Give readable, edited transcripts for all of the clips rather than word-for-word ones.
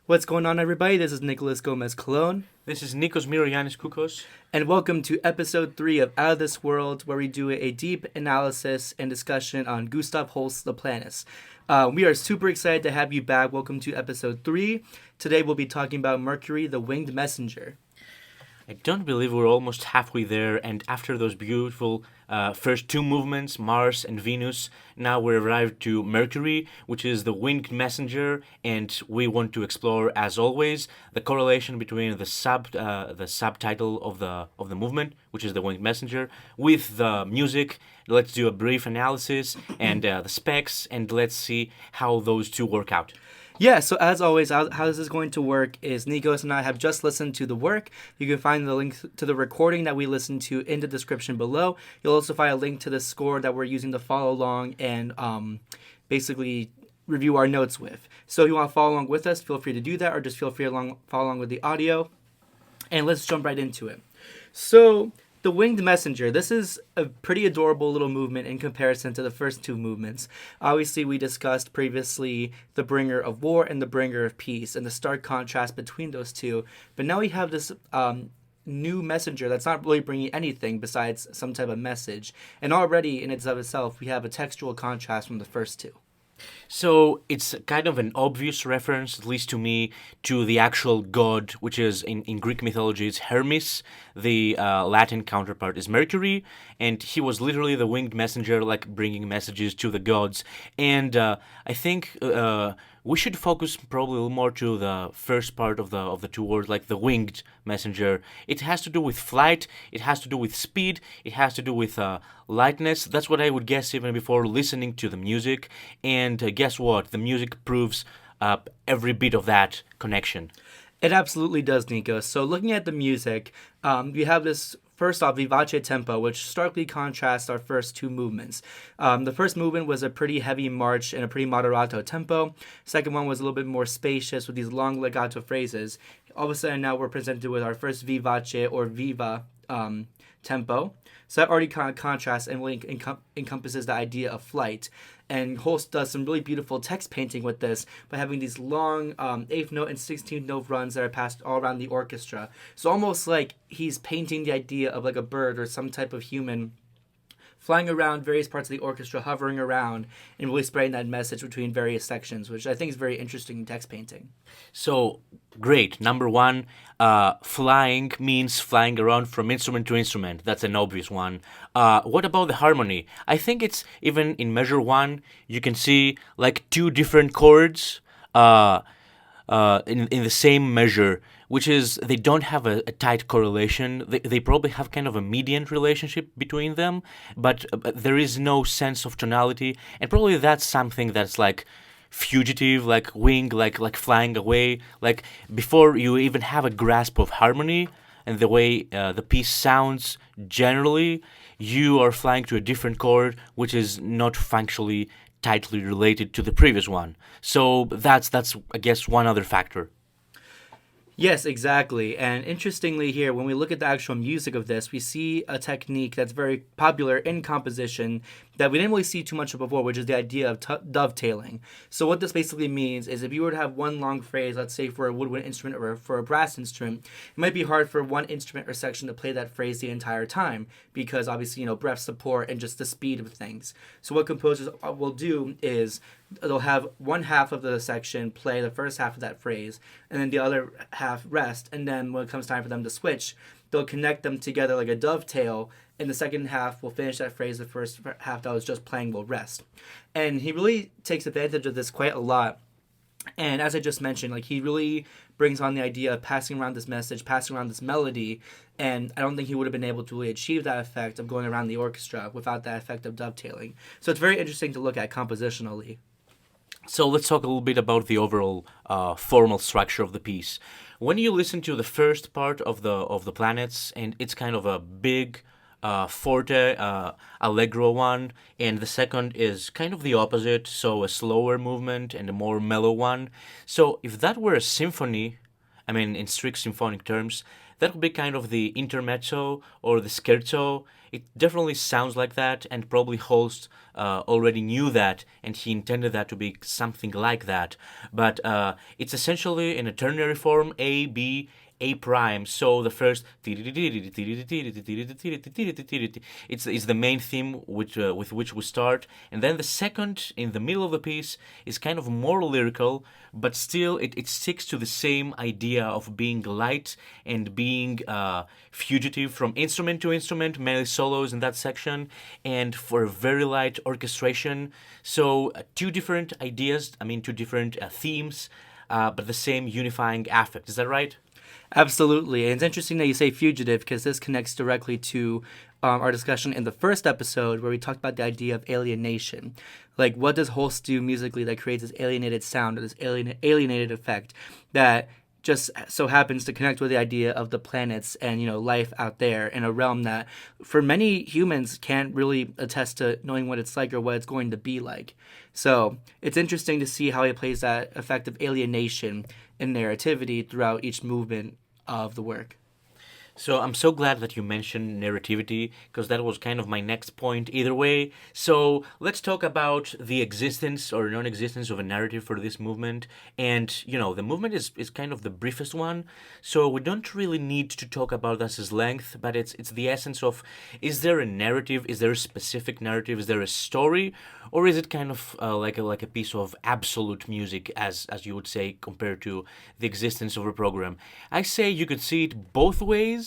What's going on, everybody? This is Nicholas Gomez Colon, This is Nikos Myrogiannis Koukos. and welcome to episode 3 of Out of This World, where we do a deep analysis and discussion on Gustav Holst, the planets. We are super excited to have you back. Welcome to episode 3. Today we'll be talking about Mercury, the winged messenger. I don't believe we're almost halfway there, and after those beautiful first two movements, Mars and Venus, now we arrived to Mercury, which is the winged messenger, and we want to explore, as always, the correlation between the subtitle of the movement, which is the winged messenger, with the music. Let's do a brief analysis and the specs, and let's see how those two work out. Yeah, so as always, how this is going to work is Nikos and I have just listened to the work. You can find the link to the recording that we listened to in the description below. You'll also find a link to the score that we're using to follow along and basically review our notes with. So if you want to follow along with us, feel free to do that, or just feel free to follow along with the audio. And let's jump right into it. So the winged messenger, this is a pretty adorable little movement in comparison to the first two movements. Obviously, we discussed previously the bringer of war and the bringer of peace and the stark contrast between those two. But now we have this new messenger that's not really bringing anything besides some type of message. And already in itself, we have a textual contrast from the first two. So it's kind of an obvious reference, at least to me, to the actual god, which is in Greek mythology, it's Hermes. The Latin counterpart is Mercury, and he was literally the winged messenger, like bringing messages to the gods. And I think we should focus probably a little more to the first part of the two words, like the winged messenger. It has to do with flight, it has to do with speed, it has to do with lightness. That's what I would guess even before listening to the music. And guess what? The music proves every bit of that connection. It absolutely does, Nico. So looking at the music, we have this first off vivace tempo, which starkly contrasts our first two movements. The first movement was a pretty heavy march and a pretty moderato tempo. Second one was a little bit more spacious with these long legato phrases. All of a sudden now we're presented with our first vivace or viva tempo. So that already kind of contrasts and really encompasses the idea of flight. And Holst does some really beautiful text painting with this by having these long 8th note and 16th note runs that are passed all around the orchestra. So almost like he's painting the idea of like a bird or some type of human flying around various parts of the orchestra, hovering around, and really spreading that message between various sections, which I think is very interesting in text painting. So, great. Number one, flying means flying around from instrument to instrument. That's an obvious one. What about the harmony? I think it's even in measure one, you can see like two different chords in the same measure, which is they don't have a tight correlation. They probably have kind of a median relationship between them, but there is no sense of tonality, and probably that's something that's like fugitive, like wing, like flying away, like before you even have a grasp of harmony and the way the piece sounds generally, you are flying to a different chord, which is not functionally tightly related to the previous one. So that's I guess one other factor. Yes, exactly. And interestingly here, when we look at the actual music of this, we see a technique that's very popular in composition that we didn't really see too much of before, which is the idea of dovetailing. So what this basically means is if you were to have one long phrase, let's say for a woodwind instrument or for a brass instrument, it might be hard for one instrument or section to play that phrase the entire time because obviously, breath support and just the speed of things. So what composers will do is they'll have one half of the section play the first half of that phrase and then the other half rest, and then when it comes time for them to switch, they'll connect them together like a dovetail, and the second half will finish that phrase. The first half that was just playing will rest. And he really takes advantage of this quite a lot. And as I just mentioned, like he really brings on the idea of passing around this message, passing around this melody, and I don't think he would have been able to really achieve that effect of going around the orchestra without that effect of dovetailing. So it's very interesting to look at compositionally. So let's talk a little bit about the overall formal structure of the piece. When you listen to the first part of the planets, and it's kind of a big forte allegro one, and the second is kind of the opposite, so a slower movement and a more mellow one. So if that were a symphony, I mean, in strict symphonic terms, that would be kind of the intermezzo or the scherzo. It definitely sounds like that, and probably Holst already knew that, and he intended that to be something like that. But it's essentially in a ternary form, A, B, A prime. So the first it's the main theme with which we start, and then the second in the middle of the piece is kind of more lyrical, but still it sticks to the same idea of being light and being fugitive from instrument to instrument, mainly solos in that section, and for very light orchestration. So two different ideas, I mean two different themes, but the same unifying affect. Is that right? Absolutely. And it's interesting that you say fugitive because this connects directly to our discussion in the first episode where we talked about the idea of alienation. Like, what does Holst do musically that creates this alienated sound or this alienated effect that just so happens to connect with the idea of the planets and, life out there in a realm that for many humans can't really attest to knowing what it's like or what it's going to be like. So it's interesting to see how he plays that effect of alienation in narrativity throughout each movement of the work. So I'm so glad that you mentioned narrativity because that was kind of my next point either way. So let's talk about the existence or non-existence of a narrative for this movement. And, the movement is kind of the briefest one. So we don't really need to talk about this length, but it's the essence of, is there a narrative? Is there a specific narrative? Is there a story? Or is it kind of like a piece of absolute music, as you would say, compared to the existence of a program? I say you could see it both ways.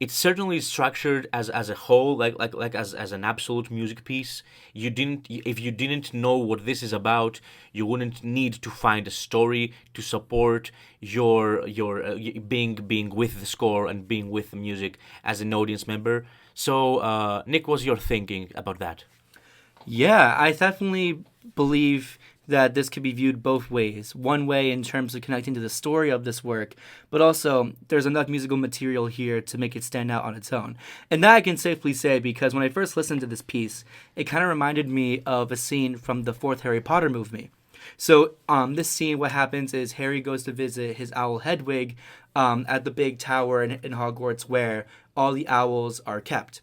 It's certainly structured as a whole, like as an absolute music piece. If you didn't know what this is about, you wouldn't need to find a story to support your being with the score and being with the music as an audience member. So, Nick, what's your thinking about that? Yeah, I definitely believe that this could be viewed both ways. One way in terms of connecting to the story of this work, but also there's enough musical material here to make it stand out on its own. And that I can safely say because when I first listened to this piece, it kind of reminded me of a scene from the fourth Harry Potter movie. So this scene, what happens is Harry goes to visit his owl Hedwig at the big tower in Hogwarts where all the owls are kept.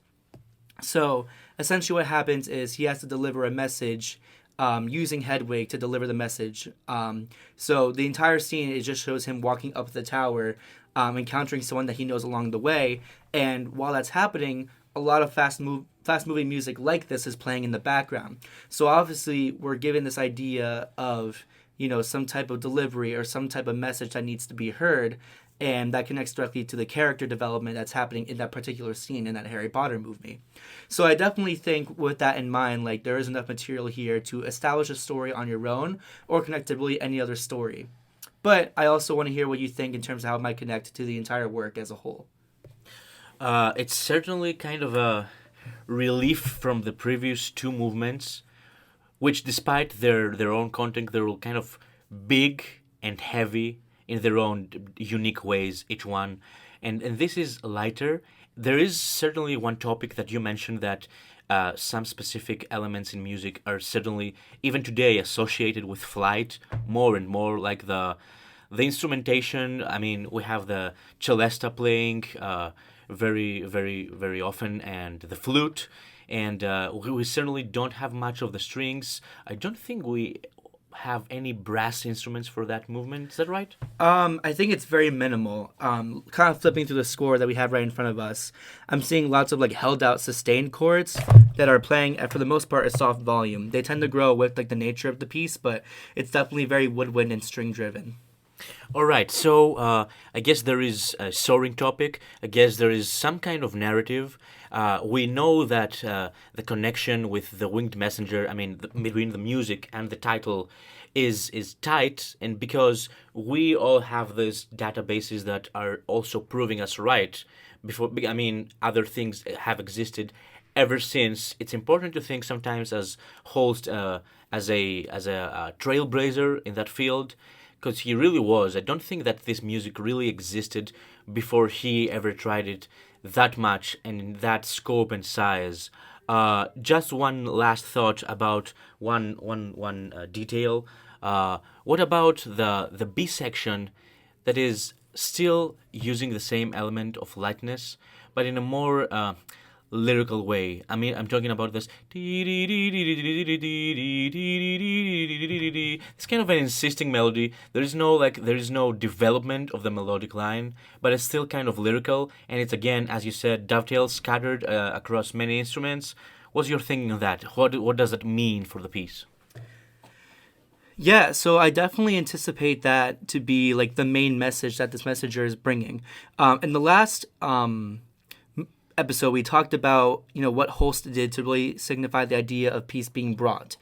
So essentially what happens is he has to deliver a message using Hedwig to deliver the message. So the entire scene, it just shows him walking up the tower, encountering someone that he knows along the way. And while that's happening, a lot of fast-moving music like this is playing in the background. So obviously we're given this idea of, some type of delivery or some type of message that needs to be heard. And that connects directly to the character development that's happening in that particular scene in that Harry Potter movie. So I definitely think with that in mind, like there is enough material here to establish a story on your own or connect to really any other story. But I also want to hear what you think in terms of how it might connect to the entire work as a whole. It's certainly kind of a relief from the previous two movements, which despite their own content, they're kind of big and heavy in their own unique ways, each one. And this is lighter. There is certainly one topic that you mentioned that some specific elements in music are certainly, even today, associated with flight more and more, like the instrumentation. I mean, we have the celesta playing very, very, very often, and the flute. And we certainly don't have much of the strings. I don't think we have any brass instruments for that movement. Is that right? I think it's very minimal. Kind of flipping through the score that we have right in front of us, I'm seeing lots of like held out sustained chords that are playing for the most part a soft volume. They tend to grow with like the nature of the piece, but it's definitely very woodwind and string driven. All right, so I guess there is a soaring topic. I guess there is some kind of narrative. We know that the connection with the winged messenger, I mean, between the music and the title, is tight, and because we all have these databases that are also proving us right. Before, I mean, other things have existed ever since. It's important to think sometimes as Holst as a trailblazer in that field, because he really was. I don't think that this music really existed before he ever tried it that much and in that scope and size. Just one last thought about one detail. What about the B section? that is still using the same element of lightness, but in a more lyrical way. I mean, I'm talking about this. It's kind of an insisting melody. There is no development of the melodic line, but it's still kind of lyrical, and it's again, as you said, dovetails scattered across many instruments. What's your thinking of that? What does it mean for the piece? Yeah, so I definitely anticipate that to be like the main message that this messenger is bringing. In the last episode, we talked about what Holst did to really signify the idea of peace being brought,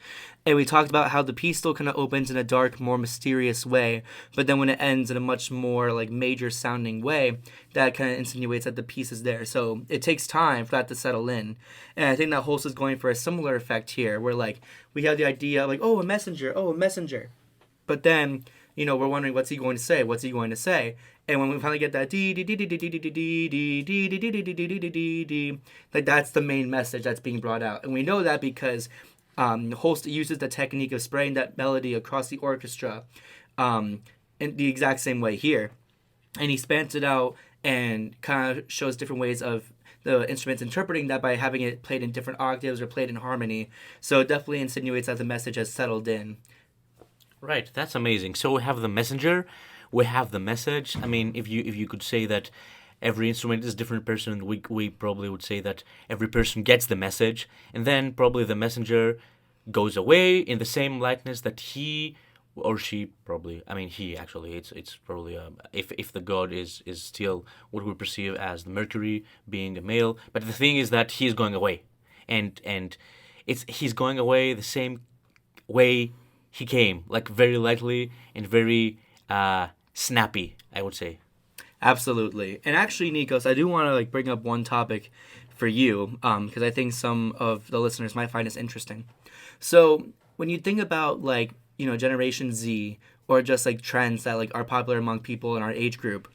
and we talked about how the piece still kind of opens in a dark, more mysterious way, but then when it ends in a much more like major sounding way, that kind of insinuates that the piece is there. So it takes time for that to settle in, and I think that Holst is going for a similar effect here, where like we have the idea of like, oh, a messenger, but then we're wondering what's he going to say, and when we finally get that dee dee dee dee dee dee dee dee dee dee dee dee dee dee dee dee dee, like that's the main message that's being brought out, and we know that because Holst uses the technique of spraying that melody across the orchestra, in the exact same way here, and he spans it out and kind of shows different ways of the instruments interpreting that by having it played in different octaves or played in harmony. So it definitely insinuates that the message has settled in. Right, that's amazing. So we have the messenger, we have the message. I mean, if you could say that every instrument is a different person, we probably would say that every person gets the message, and then probably the messenger goes away in the same lightness that he or she probably. I mean, he actually. It's probably if the god is still what we perceive as the Mercury being a male, but the thing is that he's going away, and he's going away the same way he came, like very lightly and very snappy, I would say. Absolutely. And actually, Nikos, I do want to like bring up one topic for you, because I think some of the listeners might find this interesting. So when you think about like Generation Z or just like trends that like are popular among people in our age group,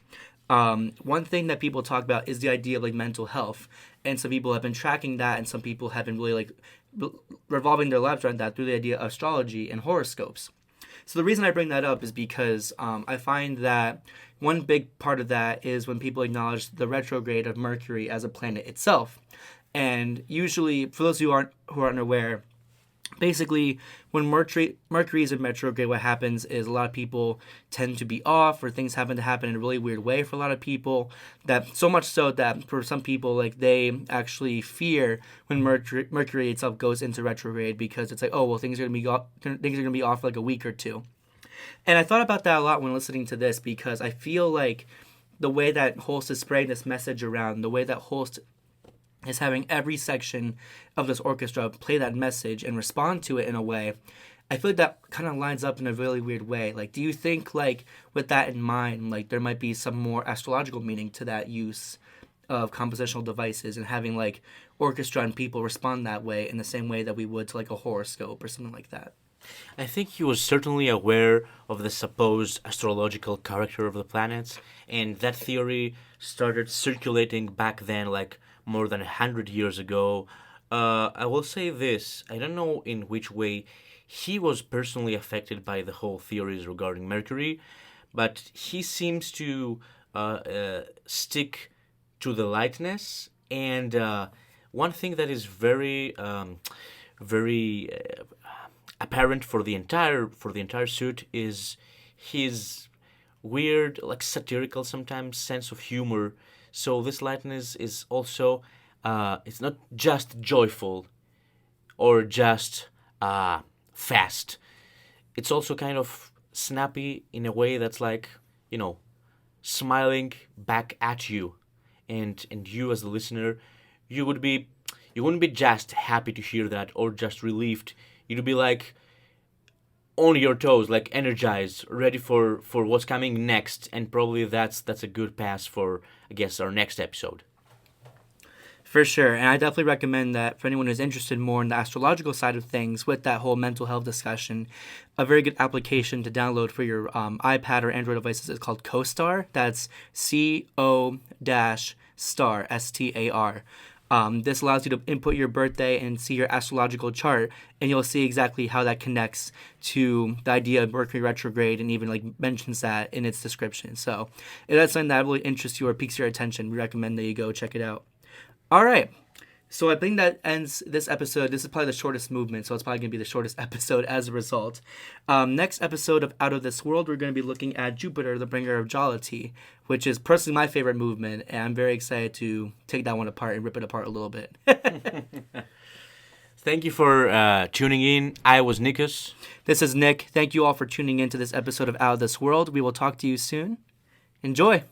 one thing that people talk about is the idea of like mental health, and some people have been tracking that, and some people have been really like revolving their lives around that through the idea of astrology and horoscopes. So the reason I bring that up is because I find that one big part of that is when people acknowledge the retrograde of Mercury as a planet itself. And usually, for those who aren't aware, basically when Mercury is in retrograde, what happens is a lot of people tend to be off, or things happen to happen in a really weird way for a lot of people, that so much so that for some people like they actually fear when Mercury itself goes into retrograde, because it's like, oh well, things are going to be off for like a week or two. And I thought about that a lot when listening to this, because I feel like the way that Holst is spraying this message around, the way that Holst is having every section of this orchestra play that message and respond to it in a way, I feel like that kind of lines up in a really weird way. Like, do you think, like, with that in mind, like, there might be some more astrological meaning to that use of compositional devices, and having, like, orchestra and people respond that way in the same way that we would to, like, a horoscope or something like that? I think he was certainly aware of the supposed astrological character of the planets, and that theory started circulating back then, like more than 100 years ago. I will say this: I don't know in which way he was personally affected by the whole theories regarding Mercury, but he seems to stick to the lightness. And one thing that is very apparent for the entire suit is his weird, like satirical sometimes sense of humor. So this lightness is also it's not just joyful or just fast. It's also kind of snappy in a way that's like, smiling back at you, and you as the listener, you wouldn't be just happy to hear that or just relieved. You'd be like on your toes, like energized, ready for what's coming next, and probably that's a good pass for, I guess, our next episode. For sure, and I definitely recommend that for anyone who's interested more in the astrological side of things with that whole mental health discussion. A very good application to download for your iPad or Android devices is called CoStar. That's CO-star, STAR. This allows you to input your birthday and see your astrological chart, and you'll see exactly how that connects to the idea of Mercury retrograde, and even like mentions that in its description. So if that's something that really interests you or piques your attention, we recommend that you go check it out. All right. So I think that ends this episode. This is probably the shortest movement, so it's probably going to be the shortest episode as a result. Next episode of Out of This World, we're going to be looking at Jupiter, the bringer of jollity, which is personally my favorite movement, and I'm very excited to take that one apart and rip it apart a little bit. Thank you for tuning in. I was Nikos. This is Nick. Thank you all for tuning in to this episode of Out of This World. We will talk to you soon. Enjoy.